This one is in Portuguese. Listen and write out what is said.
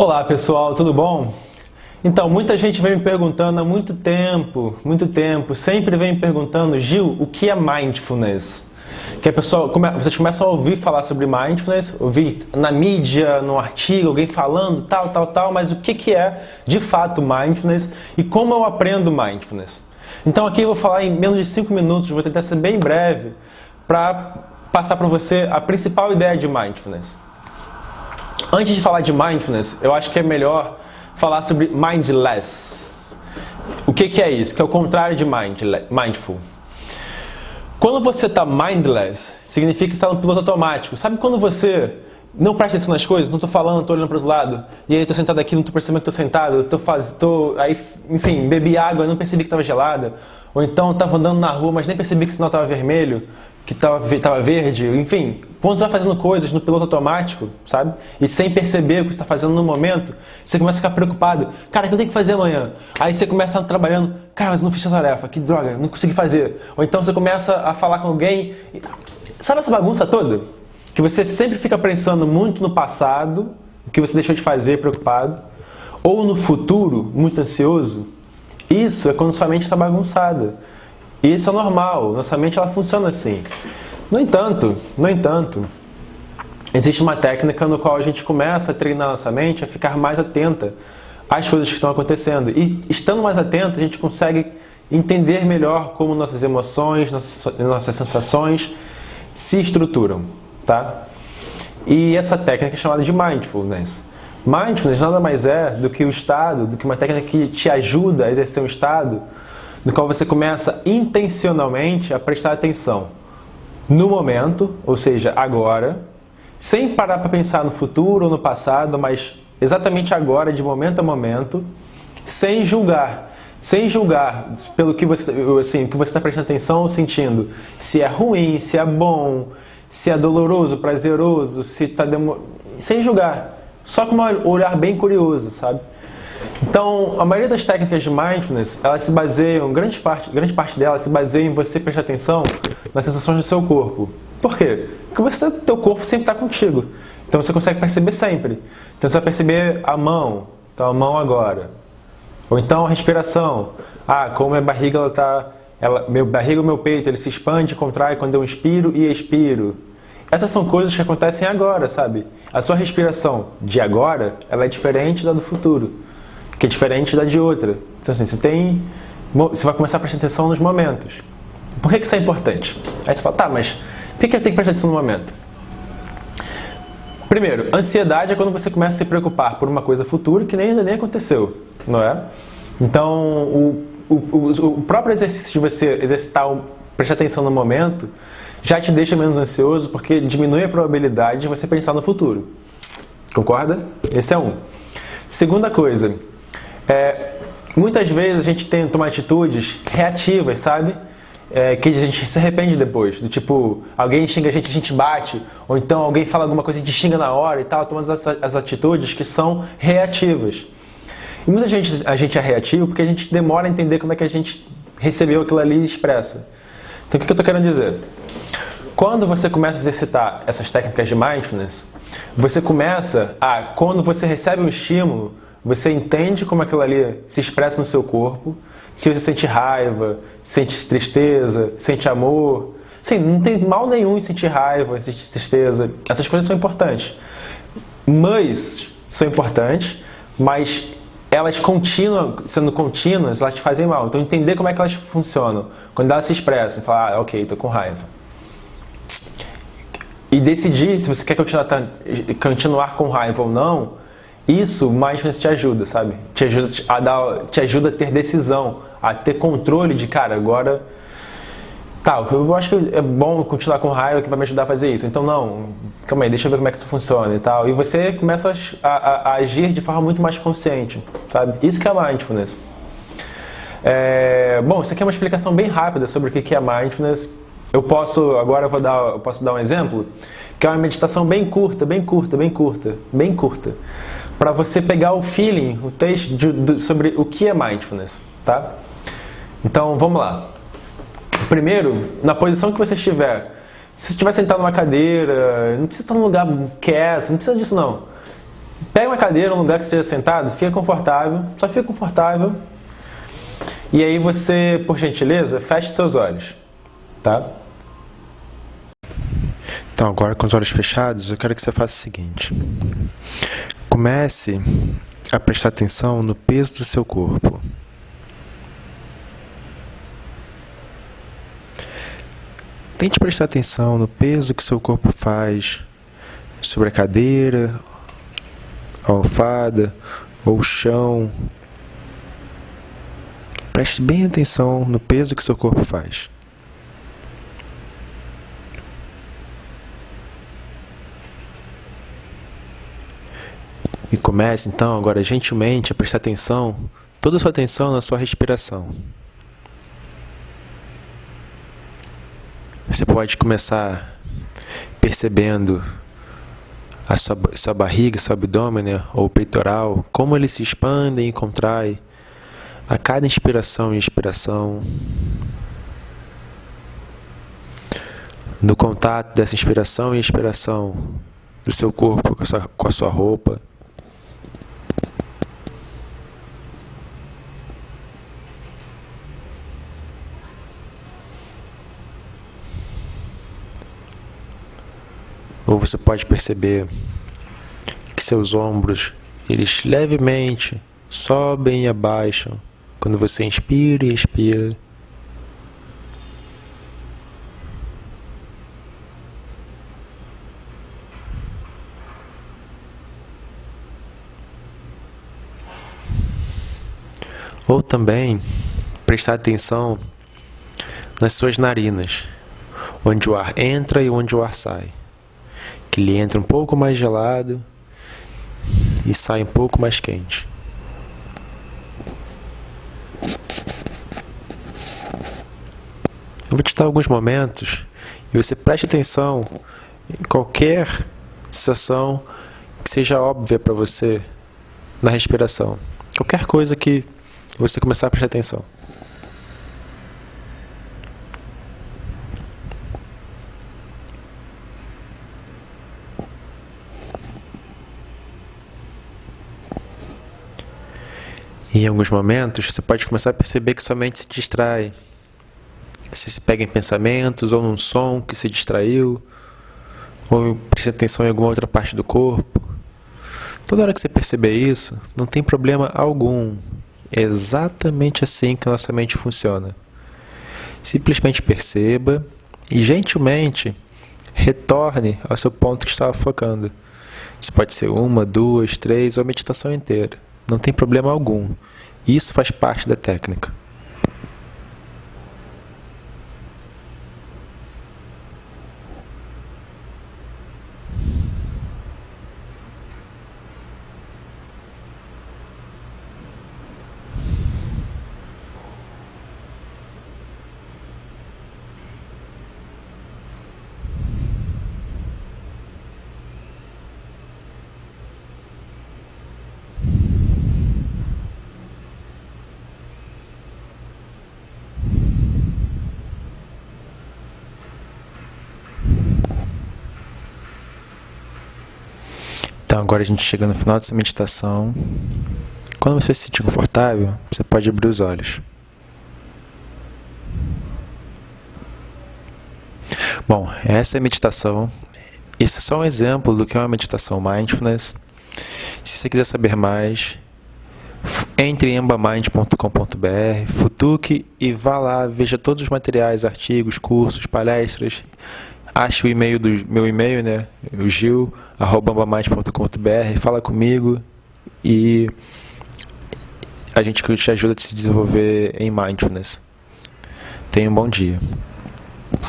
Olá pessoal, tudo bom? Então, muita gente vem me perguntando há muito tempo, sempre vem me perguntando, Gil, o que é Mindfulness? Que a pessoa, você começa a ouvir falar sobre Mindfulness, ouvir na mídia, num artigo, alguém falando, tal, mas o que é de fato Mindfulness e como eu aprendo Mindfulness? Então aqui eu vou falar em menos de 5 minutos, vou tentar ser bem breve, para passar para você a principal ideia de Mindfulness. Antes de falar de Mindfulness, eu acho que é melhor falar sobre Mindless. O que é isso? Que é o contrário de Mindful. Quando você está Mindless, significa que está no piloto automático. Sabe quando você não presta atenção nas coisas? Não estou falando, estou olhando para o outro lado. E aí estou sentado aqui, não estou percebendo que estou sentado. Enfim, bebi água, não percebi que estava gelada. Ou então estava andando na rua, mas nem percebi que o sinal estava vermelho, que estava verde. Enfim, quando você vai fazendo coisas no piloto automático, sabe? E sem perceber o que você está fazendo no momento, você começa a ficar preocupado. Cara, o que eu tenho que fazer amanhã? Aí você começa a estar trabalhando. Cara, mas eu não fiz a tarefa. Que droga, não consegui fazer. Ou então você começa a falar com alguém. Sabe essa bagunça toda? Que você sempre fica pensando muito no passado, o que você deixou de fazer preocupado, ou no futuro, muito ansioso. Isso é quando sua mente está bagunçada. E isso é normal, nossa mente ela funciona assim. No entanto, existe uma técnica no qual a gente começa a treinar nossa mente a ficar mais atenta às coisas que estão acontecendo. E estando mais atento, a gente consegue entender melhor como nossas emoções, nossas sensações se estruturam, tá? E essa técnica é chamada de Mindfulness. Mindfulness nada mais é do que uma técnica que te ajuda a exercer um estado no qual você começa intencionalmente a prestar atenção no momento, ou seja, agora, sem parar para pensar no futuro ou no passado, mas exatamente agora, de momento a momento, sem julgar pelo que você está prestando atenção ou sentindo, se é ruim, se é bom, se é doloroso, prazeroso, se está sem julgar. Só com um olhar bem curioso, sabe? Então, a maioria das técnicas de Mindfulness, elas se baseiam, grande parte delas se baseia em você prestar atenção nas sensações do seu corpo. Por quê? Porque teu corpo sempre está contigo. Então você consegue perceber sempre. Então você vai perceber a mão, então a mão agora. Ou então a respiração. Como minha barriga meu peito, ele se expande e contrai quando eu inspiro e expiro. Essas são coisas que acontecem agora, sabe? A sua respiração de agora, ela é diferente da do futuro, que é diferente da de outra. Então assim, você vai começar a prestar atenção nos momentos. Por que isso é importante? Aí você fala, mas por que eu tenho que prestar atenção no momento? Primeiro, ansiedade é quando você começa a se preocupar por uma coisa futura que ainda nem aconteceu, não é? Então, o próprio exercício de você prestar atenção no momento, já te deixa menos ansioso porque diminui a probabilidade de você pensar no futuro. Concorda? Esse é um. Segunda coisa, muitas vezes a gente toma atitudes reativas, sabe? Que a gente se arrepende depois. Do tipo, alguém xinga a gente bate, ou então alguém fala alguma coisa e te xinga na hora e tal. Toma as atitudes que são reativas. E muita gente, a gente é reativo porque a gente demora a entender como é que a gente recebeu aquilo ali e expressa. Então o que eu estou querendo dizer? Quando você começa a exercitar essas técnicas de Mindfulness, quando você recebe um estímulo, você entende como aquilo ali se expressa no seu corpo, se você sente raiva, sente tristeza, sente amor. Sim, não tem mal nenhum em sentir raiva, em sentir tristeza. Essas coisas são importantes. Mas elas sendo contínuas, elas te fazem mal. Então entender como é que elas funcionam. Quando elas se expressam, falar, ok, estou com raiva. E decidir se você quer continuar com raiva ou não, isso Mindfulness te ajuda, sabe? Te ajuda a ter decisão, a ter controle de, cara, agora eu acho que é bom continuar com raiva que vai me ajudar a fazer isso. Então não, calma aí, deixa eu ver como é que isso funciona e tal. E você começa a agir de forma muito mais consciente, sabe? Isso que é Mindfulness. Bom, isso aqui é uma explicação bem rápida sobre o que é Mindfulness. Eu posso dar um exemplo, que é uma meditação bem curta, para você pegar o feeling, o taste sobre o que é Mindfulness, tá? Então, vamos lá. Primeiro, na posição que você estiver, se você estiver sentado numa cadeira, não precisa estar num lugar quieto, não precisa disso não. Pega uma cadeira, um lugar que seja sentado, fica confortável, só fica confortável. E aí você, por gentileza, feche seus olhos, tá? Então agora com os olhos fechados, eu quero que você faça o seguinte. Comece a prestar atenção no peso do seu corpo. Tente prestar atenção no peso que seu corpo faz sobre a cadeira, a almofada ou o chão. Preste bem atenção no peso que seu corpo faz. E comece então agora gentilmente a prestar atenção, toda a sua atenção na sua respiração. Você pode começar percebendo a sua barriga, seu abdômen, né, ou peitoral, como eles se expandem e contraem a cada inspiração e expiração. No contato dessa inspiração e expiração do seu corpo com a sua roupa. Ou você pode perceber que seus ombros, eles levemente sobem e abaixam quando você inspira e expira. Ou também prestar atenção nas suas narinas, onde o ar entra e onde o ar sai. Que ele entra um pouco mais gelado e sai um pouco mais quente. Eu vou te dar alguns momentos e você preste atenção em qualquer sensação que seja óbvia para você na respiração. Qualquer coisa que você começar a prestar atenção. E em alguns momentos, você pode começar a perceber que sua mente se distrai. Você se pega em pensamentos, ou num som que se distraiu, ou preste atenção em alguma outra parte do corpo. Toda hora que você perceber isso, não tem problema algum. É exatamente assim que a nossa mente funciona. Simplesmente perceba e gentilmente retorne ao seu ponto que estava focando. Isso pode ser 1, 2, 3 ou a meditação inteira. Não tem problema algum. Isso faz parte da técnica. Então agora a gente chega no final dessa meditação. Quando você se sentir confortável, você pode abrir os olhos. Bom, essa é a meditação. Esse é só um exemplo do que é uma meditação mindfulness. Se você quiser saber mais, entre em ambamind.com.br, futuque e vá lá, veja todos os materiais, artigos, cursos, palestras. Ache o e-mail do meu e-mail, né? O gil@ambamind.com.br. Fala comigo e a gente te ajuda a se desenvolver em mindfulness. Tenha um bom dia.